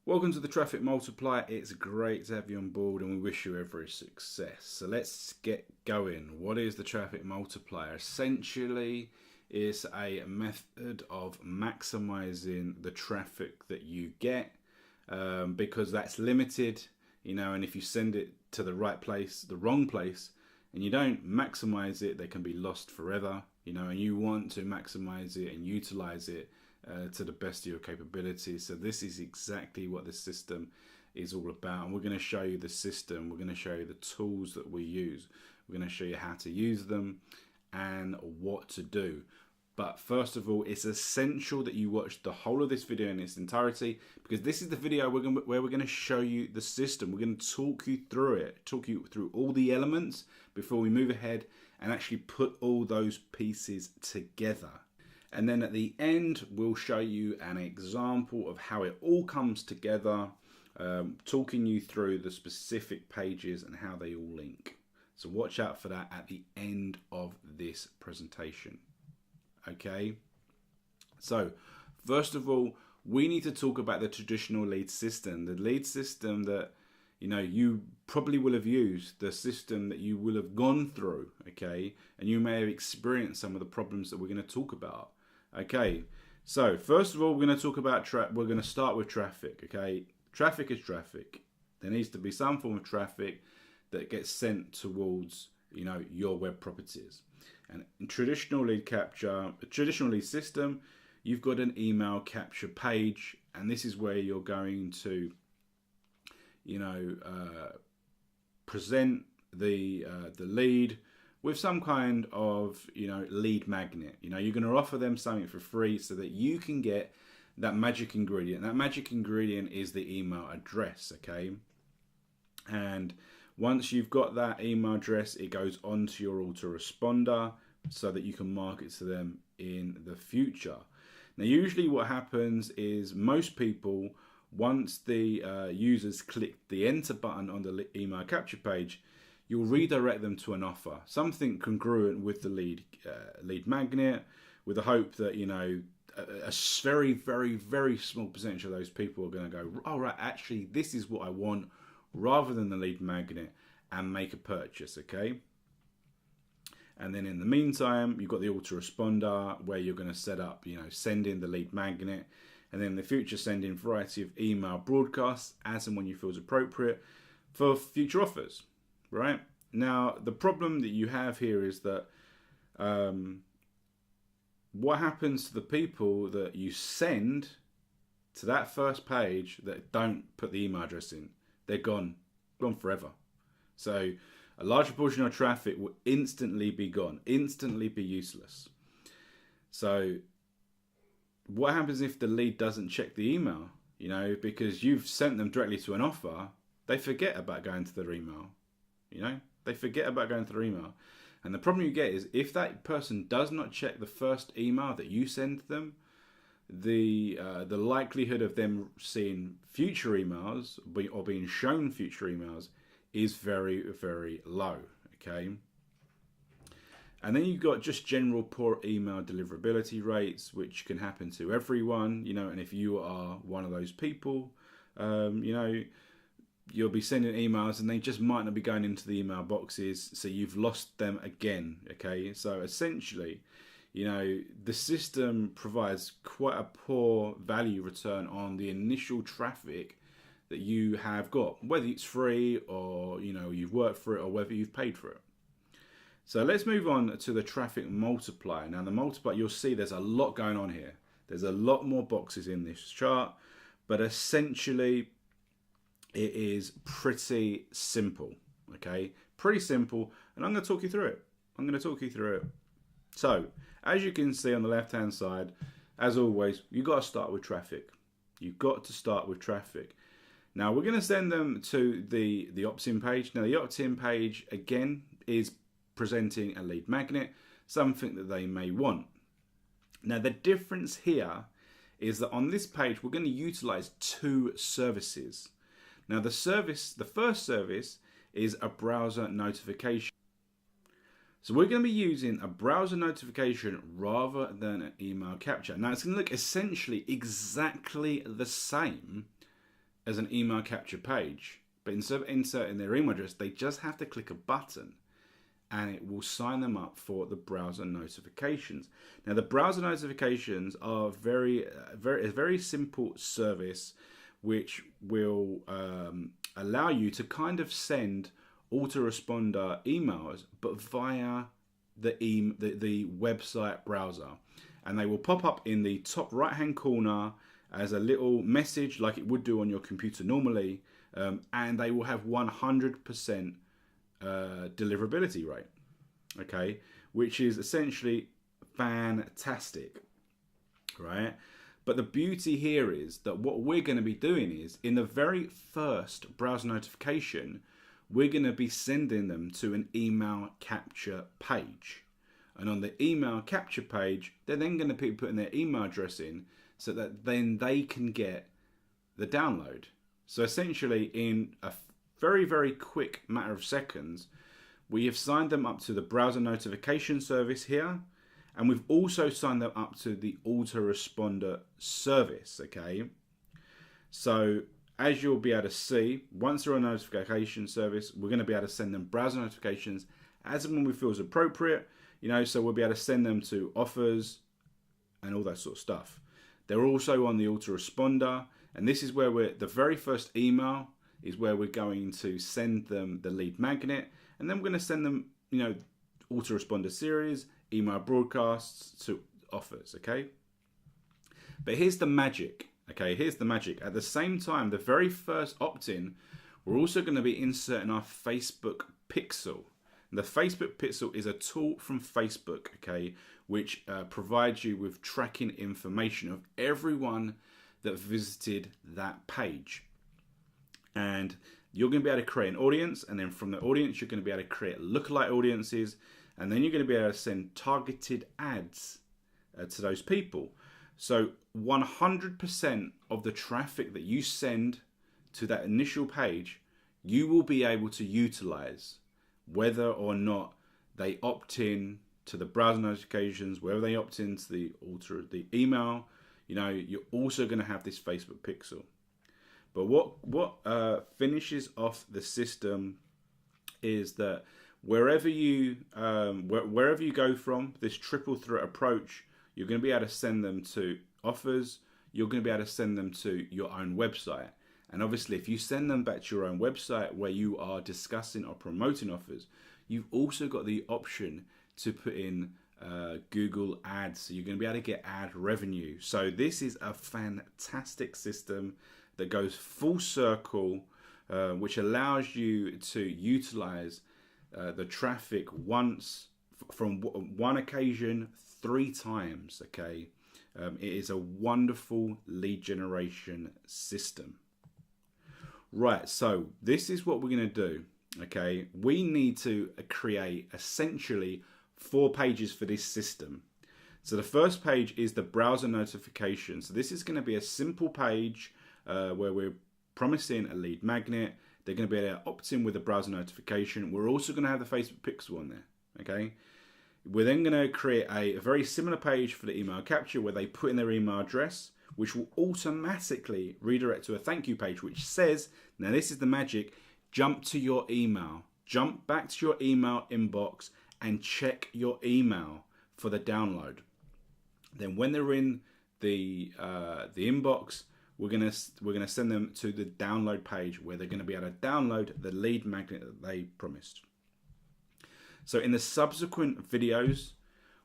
Welcome to the Traffic Multiplier. It's great to have you on board and we wish you every success. So let's get going. What is the Traffic Multiplier? Essentially, it's a method of maximizing the traffic that you get because that's limited, and if you send it to the right place, the wrong place, and you don't maximize it, they can be lost forever, and you want to maximize it and utilize it to the best of your capabilities. So this is exactly what the system is all about, and we're going to show you the system. We're going to show you the tools that we use. We're going to show you how to use them and what to do. But first of all, it's essential that you watch the whole of this video in its entirety, because this is the video where we're going to show you the system. We're going to talk you through it, talk you through all the elements before we move ahead and actually put all those pieces together. And then at the end, we'll show you an example of how it all comes together, talking you through the specific pages and how they all link. So watch out for that at the end of this presentation. Okay, so first of all, we need to talk about the traditional lead system, the lead system that you probably will have used, the system that you will have gone through, okay, and you may have experienced some of the problems that we're going to talk about. Okay, so first of all, we're going to talk about we're going to start with traffic. Okay, traffic is traffic. There needs to be some form of traffic that gets sent towards your web properties. And in traditional lead capture, a traditional lead system, you've got an email capture page, and this is where you're going to, present the lead with some kind of lead magnet. You're going to offer them something for free so that you can get that magic ingredient. That magic ingredient is the email address. Okay, and once you've got that email address, it goes onto your autoresponder so that you can market to them in the future. Now, usually what happens is most people, once the users click the enter button on the email capture page, you'll redirect them to an offer, something congruent with the lead magnet, with the hope that a very, very, very small percentage of those people are going to go, all right, actually, this is what I want, rather than the lead magnet, and make a purchase. Okay. And then in the meantime, you've got the autoresponder where you're going to set up, send in the lead magnet, and then in the future send in a variety of email broadcasts as and when you feel is appropriate for future offers. Right? Now, the problem that you have here is that what happens to the people that you send to that first page that don't put the email address in? They're gone forever. So a large portion of traffic will instantly be gone, instantly be useless. So what happens if the lead doesn't check the email? Because you've sent them directly to an offer, they forget about going to their email. They forget about going to their email. And the problem you get is if that person does not check the first email that you send them, the likelihood of them seeing future emails or being shown future emails is very, very low. Okay. And then you've got just general poor email deliverability rates, which can happen to everyone, and if you are one of those people, you'll be sending emails and they just might not be going into the email boxes, so you've lost them again. Okay, so essentially, the system provides quite a poor value return on the initial traffic that you have got, whether it's free or you've worked for it or whether you've paid for it. So let's move on to the traffic multiplier. Now, the multiplier, you'll see there's a lot going on here. There's a lot more boxes in this chart, but essentially it is pretty simple. Okay, pretty simple, and I'm going to talk you through it. So as you can see on the left hand side, as always, you've got to start with traffic. Now we're going to send them to the opt-in page. Now the opt-in page again is presenting a lead magnet, something that they may want. Now the difference here is that on this page we're going to utilize two services. Now the first service is a browser notification. So we're going to be using a browser notification rather than an email capture. Now it's going to look essentially exactly the same as an email capture page. But instead of inserting their email address, they just have to click a button and it will sign them up for the browser notifications. Now, the browser notifications are a very simple service which will allow you to kind of send autoresponder emails, but via the website browser. And they will pop up in the top right-hand corner as a little message like it would do on your computer normally. And they will have 100% deliverability rate, okay, which is essentially fantastic, right? But the beauty here is that what we're going to be doing is, in the very first browser notification, we're going to be sending them to an email capture page. And on the email capture page, they're then going to be putting their email address in so that then they can get the download. So essentially, in a very, very quick matter of seconds, we have signed them up to the browser notification service here, and we've also signed them up to the autoresponder service, okay? So as you'll be able to see, once they're on notification service, we're going to be able to send them browser notifications as and when we feel is appropriate, you know, so we'll be able to send them to offers and all that sort of stuff. They're also on the autoresponder. And this is where the very first email is where we're going to send them the lead magnet. And then we're going to send them, you know, autoresponder series, email broadcasts to offers, okay? But here's the magic, okay? Here's the magic. At the same time, the very first opt-in, we're also going to be inserting our Facebook pixel. And the Facebook pixel is a tool from Facebook, okay, which provides you with tracking information of everyone that visited that page. And you're going to be able to create an audience, and then from the audience you're going to be able to create lookalike audiences, and then you're going to be able to send targeted ads to those people. So 100% of the traffic that you send to that initial page, you will be able to utilize, whether or not they opt in to the browser notifications, whether they opt into the email. You know, you're also going to have this Facebook pixel. But what finishes off the system is that wherever you go from this triple threat approach, you're going to be able to send them to offers. You're going to be able to send them to your own website. And obviously, if you send them back to your own website where you are discussing or promoting offers, you've also got the option to put in Google ads, so you're going to be able to get ad revenue. So this is a fantastic system that goes full circle, which allows you to utilize the traffic once from one occasion 3 times. Okay, it is a wonderful lead generation system. Right, so this is what we're going to do. Okay, we need to create essentially 4 pages for this system. So the first page is the browser notification. So this is going to be a simple page where we're promising a lead magnet. They're going to be able to opt in with a browser notification. We're also going to have the Facebook pixel on there. Okay. We're then going to create a very similar page for the email capture where they put in their email address, which will automatically redirect to a thank you page, which says, now this is the magic, jump to your email, jump back to your email inbox and check your email for the download. Then when they're in the inbox, we're gonna send them to the download page where they're gonna be able to download the lead magnet that they promised. So in the subsequent videos,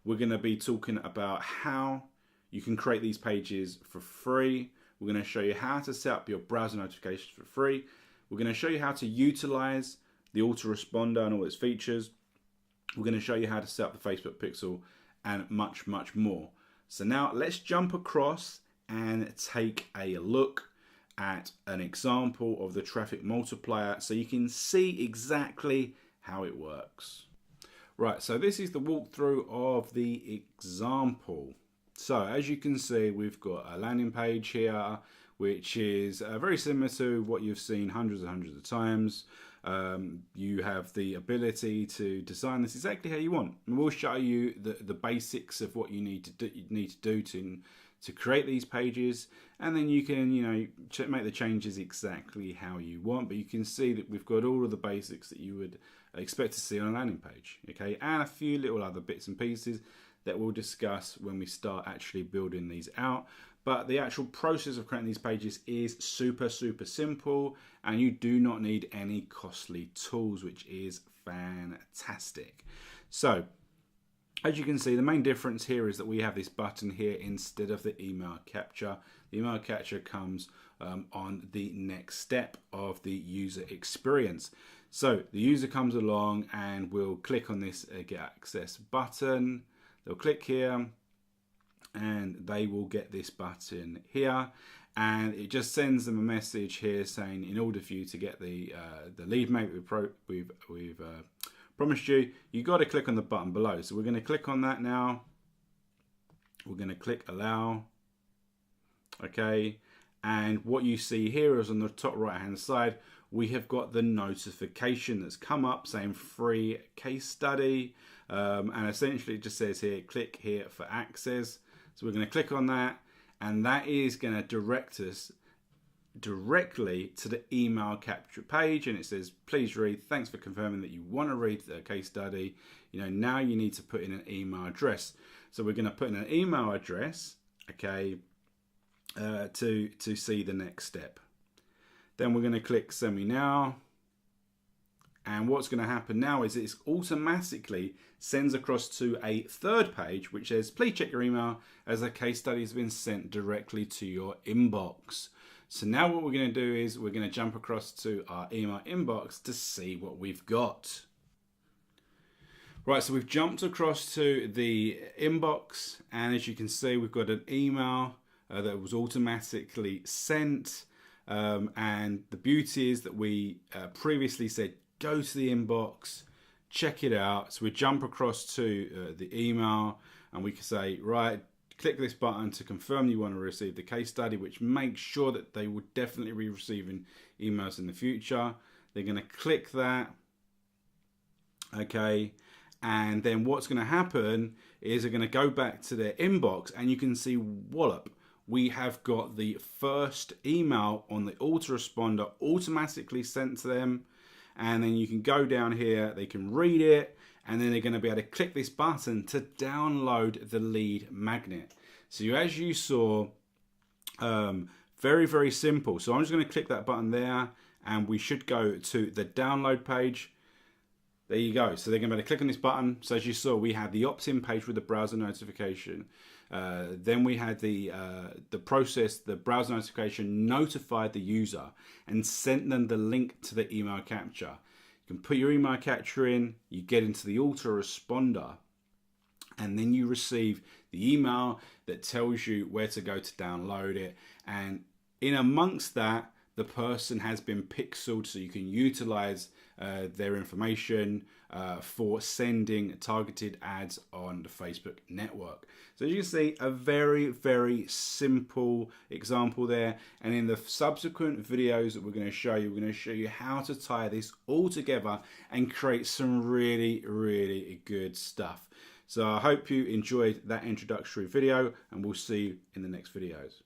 we're gonna be talking about how you can create these pages for free. We're gonna show you how to set up your browser notifications for free. We're gonna show you how to utilize the autoresponder and all its features. We're going to show you how to set up the Facebook pixel and much, much more. So now let's jump across and take a look at an example of the traffic multiplier so you can see exactly how it works. Right, so this is the walkthrough of the example. So as you can see, we've got a landing page here, which is very similar to what you've seen hundreds and hundreds of times. You have the ability to design this exactly how you want. And we'll show you the basics of what you need to do to create these pages, and then you can, you know, make the changes exactly how you want. But you can see that we've got all of the basics that you would expect to see on a landing page, okay, and a few little other bits and pieces that we'll discuss when we start actually building these out. But the actual process of creating these pages is super simple, and you do not need any costly tools, which is fantastic. So as you can see, the main difference here is that we have this button here instead of the email capture. The email capture comes on the next step of the user experience. So the user comes along and will click on this get access button. They'll click here and they will get this button here, and it just sends them a message here saying, in order for you to get the lead magnet we've promised you, you got to click on the button below. So we're going to click on that now. We're going to click allow. Okay, and what you see here is on the top right hand side, we have got the notification that's come up saying free case study, and essentially it just says here, click here for access. So we're going to click on that, and that is going to direct us directly to the email capture page, and it says, please read, thanks for confirming that you want to read the case study. You know, now you need to put in an email address. So we're going to put in an email address, okay, to see the next step. Then we're going to click send me now, and what's going to happen now is it automatically sends across to a third page which says, please check your email as the case study has been sent directly to your inbox. So now what we're going to do is we're going to jump across to our email inbox to see what we've got. Right, so we've jumped across to the inbox, and as you can see, we've got an email that was automatically sent. And the beauty is that we previously said, go to the inbox, check it out. So we jump across to the email, and we can say, right, click this button to confirm you want to receive the case study, which makes sure that they will definitely be receiving emails in the future. They're going to click that. Okay. And then what's going to happen is they're going to go back to their inbox, and you can see, wallop, we have got the first email on the autoresponder automatically sent to them. And then you can go down here, they can read it, and then they're going to be able to click this button to download the lead magnet. So as you saw, very simple. So I'm just going to click that button there, and we should go to the download page. There you go. So they're going to be able to click on this button. So as you saw, we had the opt-in page with the browser notification. Then we had the process, the browser notification notified the user and sent them the link to the email capture. You can put your email capture in, you get into the autoresponder, and then you receive the email that tells you where to go to download it. And in amongst that, the person has been pixeled, so you can utilize their information for sending targeted ads on the Facebook network. So as you can see, a very simple example there. And in the subsequent videos that we're going to show you, we're going to show you how to tie this all together and create some really good stuff. So I hope you enjoyed that introductory video, and we'll see you in the next videos.